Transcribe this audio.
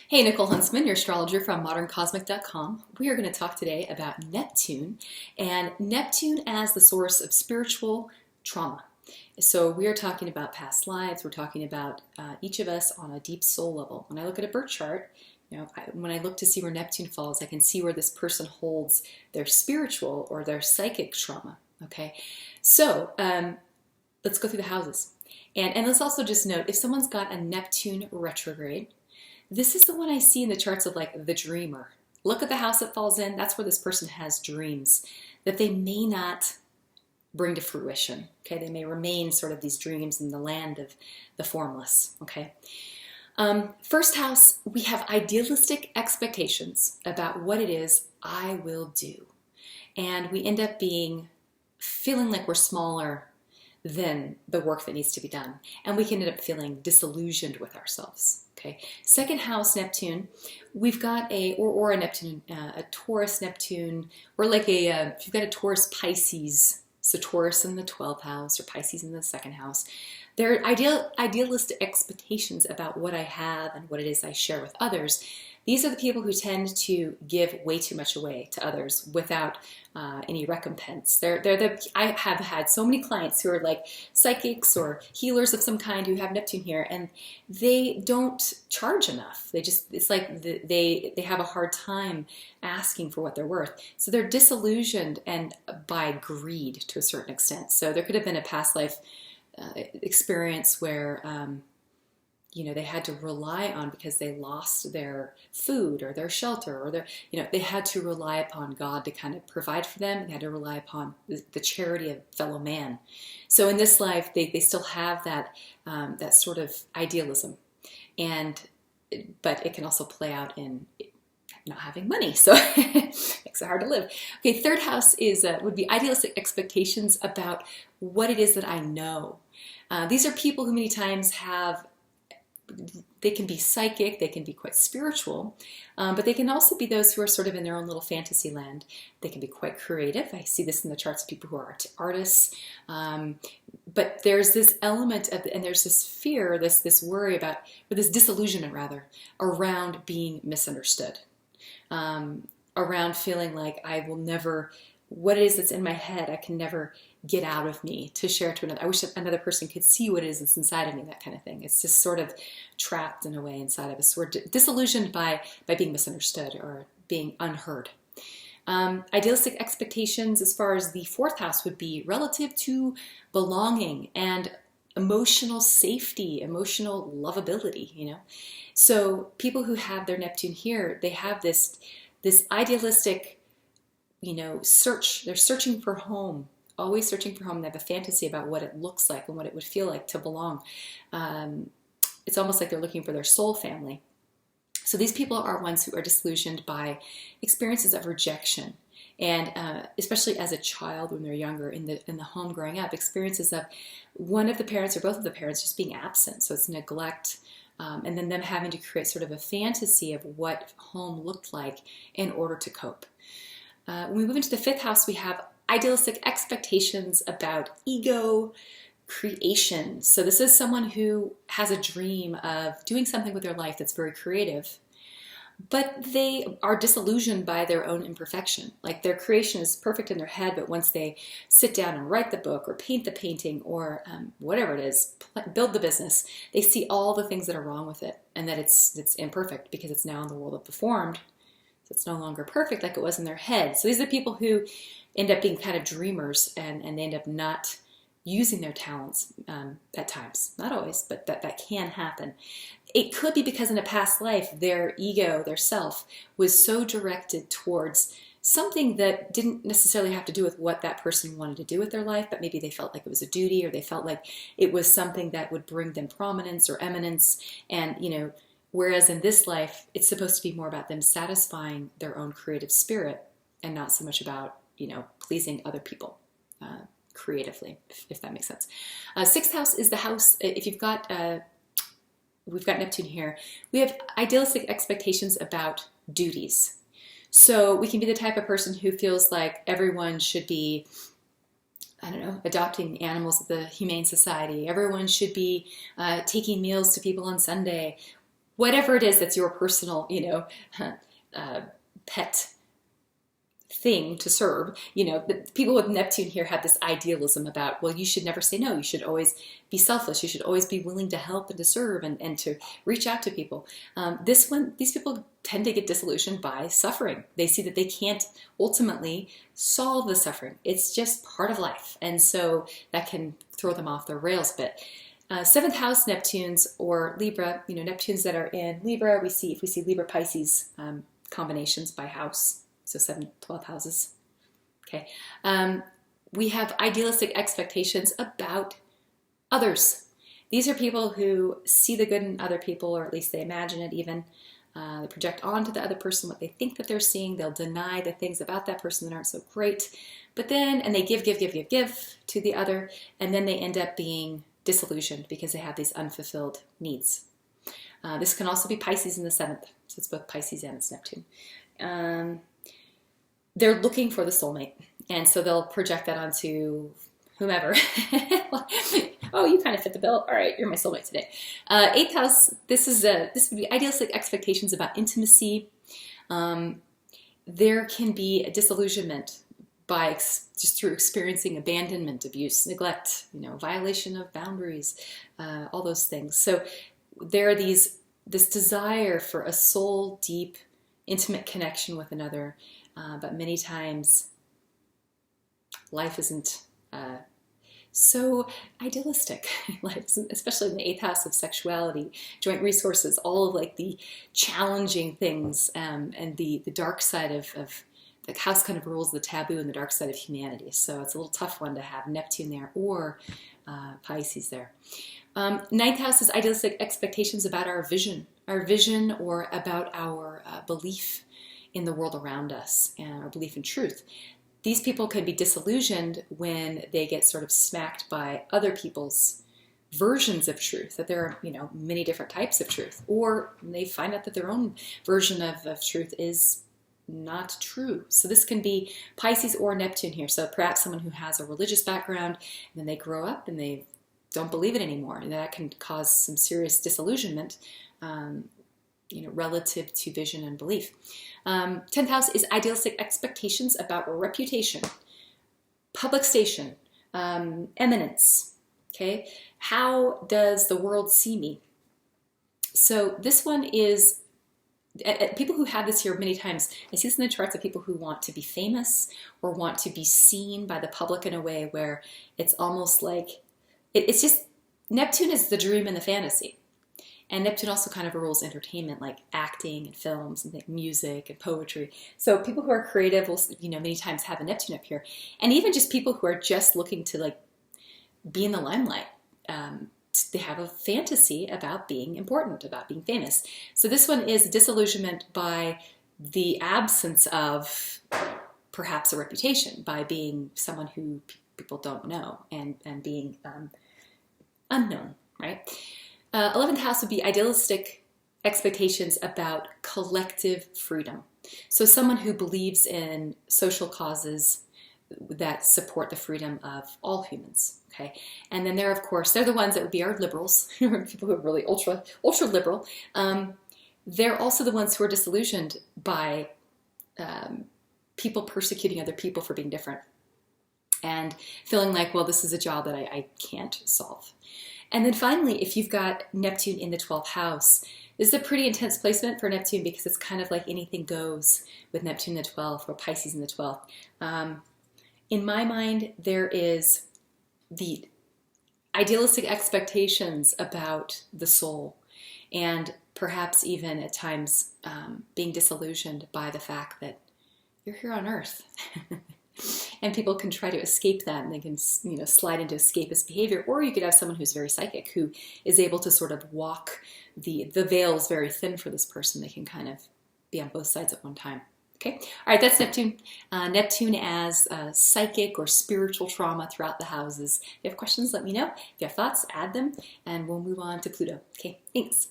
Hey, Nichole Huntsman, your astrologer from moderncosmic.com. We are going to talk today about Neptune and Neptune as the source of spiritual trauma. So we are talking about past lives. We're talking about each of us on a deep soul level. When I look at a birth chart, when I look to see where Neptune falls, I can see where this person holds their spiritual or their psychic trauma. Okay, so let's go through the houses. And let's also just note, if someone's got a Neptune retrograde, this is the one I see in the charts of like the dreamer. Look at the house it falls in. That's where this person has dreams that they may not bring to fruition. Okay, they may remain sort of these dreams in the land of the formless. Okay. First house, we have idealistic expectations about what it is I will do. And we end up feeling like we're smaller than the work that needs to be done. And we can end up feeling disillusioned with ourselves. Okay. Second house, Neptune, we've got a Neptune, a Taurus Neptune, or like if you've got a Taurus Pisces, so Taurus in the 12th house or Pisces in the second house, they're idealistic expectations about what I have and what it is I share with others. These are the people who tend to give way too much away to others without any recompense. I have had so many clients who are like psychics or healers of some kind who have Neptune here, and they don't charge enough. It's like they have a hard time asking for what they're worth. So they're disillusioned and by greed to a certain extent. So there could have been a past life experience where they had to rely on, because they lost their food or their shelter or they had to rely upon God to kind of provide for them. They had to rely upon the charity of fellow man. So in this life, they still have that sort of idealism, but it can also play out in not having money, so it makes it hard to live. Okay, third house would be idealistic expectations about what it is that I know. These are people who many times they can be psychic, they can be quite spiritual, but they can also be those who are sort of in their own little fantasy land. They can be quite creative. I see this in the charts of people who are artists. But there's this element and there's this fear, this worry about, or this disillusionment rather, around being misunderstood. Around feeling like I will never, what it is that's in my head, I can never get out of me to share to another. I wish another person could see what it is that's inside of me, that kind of thing. It's just sort of trapped in a way inside of us. We're disillusioned by being misunderstood or being unheard. Idealistic expectations as far as the fourth house would be relative to belonging and emotional safety, emotional lovability, So people who have their Neptune here, they have this idealistic, search. They're searching for home, always searching for home. They have a fantasy about what it looks like and what it would feel like to belong. It's almost like they're looking for their soul family. So these people are ones who are disillusioned by experiences of rejection. And especially as a child, when they're younger, in the home growing up, experiences of one of the parents or both of the parents just being absent. So it's neglect, and then them having to create sort of a fantasy of what home looked like in order to cope. When we move into the fifth house, we have idealistic expectations about ego creation. So this is someone who has a dream of doing something with their life that's very creative, but they are disillusioned by their own imperfection. Like their creation is perfect in their head, but once they sit down and write the book or paint the painting or whatever it is, build the business, they see all the things that are wrong with it and that it's imperfect because it's now in the world of the formed. So it's no longer perfect like it was in their head. So these are the people who end up being kind of dreamers and they end up not using their talents at times. Not always, but that can happen. It could be because in a past life, their ego, their self, was so directed towards something that didn't necessarily have to do with what that person wanted to do with their life, but maybe they felt like it was a duty, or they felt like it was something that would bring them prominence or eminence. And, whereas in this life, it's supposed to be more about them satisfying their own creative spirit and not so much about, pleasing other people creatively, if that makes sense. Sixth house is the house, if you've got, we've got Neptune here, we have idealistic expectations about duties. So we can be the type of person who feels like everyone should be, adopting animals at the Humane Society. Everyone should be taking meals to people on Sunday. whatever it is that's your personal, pet thing to serve. The people with Neptune here have this idealism about, well, you should never say no. You should always be selfless. You should always be willing to help and to serve and to reach out to people. These people tend to get disillusioned by suffering. They see that they can't ultimately solve the suffering. It's just part of life. And so that can throw them off their rails a bit. Seventh house Neptunes or Libra, Neptunes that are in Libra, if we see Libra Pisces combinations by house, so 7, 12 houses. Okay. We have idealistic expectations about others. These are people who see the good in other people, or at least they imagine it even. They project onto the other person what they think that they're seeing. They'll deny the things about that person that aren't so great. And they give to the other, and then they end up being disillusioned because they have these unfulfilled needs. This can also be Pisces in the 7th. So it's both Pisces and it's Neptune. They're looking for the soulmate, and so they'll project that onto whomever. Oh, you kind of fit the bill. All right, you're my soulmate today. 8th house. This would be idealistic expectations about intimacy. There can be a disillusionment by just through experiencing abandonment, abuse, neglect, violation of boundaries, all those things. So there are this desire for a soul deep, intimate connection with another. But many times life isn't so idealistic. Life isn't, especially in the 8th house of sexuality, joint resources, all of like the challenging things and the dark side of the house kind of rules the taboo and the dark side of humanity. So it's a little tough one to have Neptune there or Pisces there. 9th house is idealistic expectations about our vision or about our belief in the world around us and our belief in truth. These people can be disillusioned when they get sort of smacked by other people's versions of truth, that there are, many different types of truth, or they find out that their own version of truth is not true. So this can be Pisces or Neptune here. So perhaps someone who has a religious background and then they grow up and they don't believe it anymore, and that can cause some serious disillusionment relative to vision and belief. 10th house is idealistic expectations about reputation, public station, eminence. Okay, how does the world see me? So this one is people who have this here many times. I see this in the charts of people who want to be famous or want to be seen by the public in a way where it's almost like it's just Neptune is the dream and the fantasy. And Neptune also kind of rules entertainment, like acting and films and music and poetry. So people who are creative will, many times have a Neptune up here. And even just people who are just looking to be in the limelight. They have a fantasy about being important, about being famous. So this one is disillusionment by the absence of perhaps a reputation, by being someone who people don't know and being unknown, right? 11th house would be idealistic expectations about collective freedom. So someone who believes in social causes that support the freedom of all humans. Okay, and then they're the ones that would be our liberals, people who are really ultra liberal. They're also the ones who are disillusioned by people persecuting other people for being different and feeling like, well, this is a job that I can't solve. And then finally, if you've got Neptune in the 12th house, this is a pretty intense placement for Neptune because it's kind of like anything goes with Neptune in the 12th or Pisces in the 12th. In my mind, there is the idealistic expectations about the soul and perhaps even at times being disillusioned by the fact that you're here on Earth. And people can try to escape that, and they can, slide into escapist behavior. Or you could have someone who's very psychic, who is able to sort of walk the veil is very thin for this person. They can kind of be on both sides at one time. Okay, all right, that's Neptune. Neptune as psychic or spiritual trauma throughout the houses. If you have questions, let me know. If you have thoughts, add them, and we'll move on to Pluto. Okay, thanks.